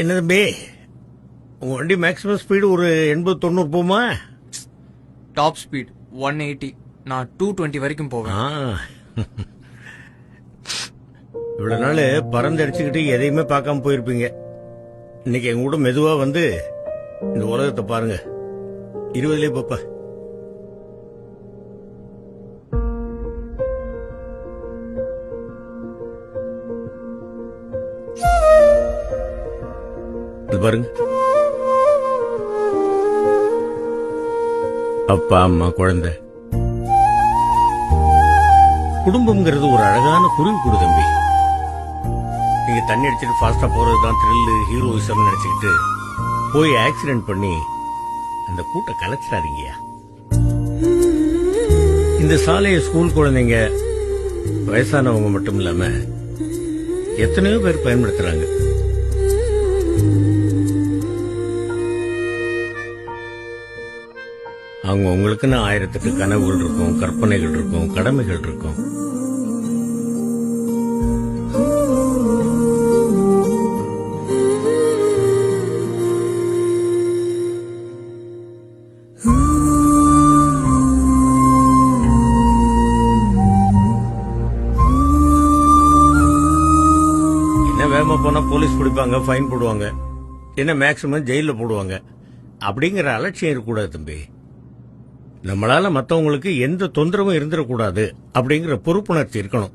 என்ன தம்பி, உங்க வண்டி மேக்ஸிமம் ஸ்பீடு ஒரு 80-90 போமா? Top speed 180. நான் 220 வரைக்கும் போவேன். இவ்வளவு நாள் பறந்து அடிச்சுக்கிட்டு எதையுமே பார்க்காம போயிருப்பீங்க. இன்னைக்கு எங்க கூட மெதுவா வந்து இந்த உலகத்தை பாருங்க. 20லயே பாப்பா. பாருங்க, அப்பா அம்மா குழந்தை. குடும்பம்ங்கிறது ஒரு அழகான குருவி கூடு தம்பி. நீங்க தண்ணி அடிச்சுட்டு ஃபாஸ்டா போறதுதான் த்ரில்லு, ஹீரோயிசம் நினைச்சுக்கிட்டு போய் ஆக்சிடென்ட் பண்ணி அந்த கூட்ட கலைச்சிடாதீங்கயா. இந்த சாலையை ஸ்கூல் குழந்தைங்க, வயசானவங்க மட்டும் இல்லாம எத்தனையோ பேர் பயன்படுத்துறாங்க. அவங்க உங்களுக்குன்னு 1008 கனவுகள் இருக்கும், கற்பனைகள் இருக்கும், கடமைகள் இருக்கும். என்ன வேகமா போனா போலீஸ் பிடிப்பாங்க, ஃபைன் போடுவாங்க, என்ன மேக்சிமம் ஜெயில போடுவாங்க. அப்படிங்கிற அலட்சியம் இருக்கக்கூடாது தம்பி. நம்மளால மத்தவங்களுக்கு எந்த தொந்தரவும் இருந்துடக்கூடாது அப்படிங்கிற பொறுப்புணர்ச்சி இருக்கணும்.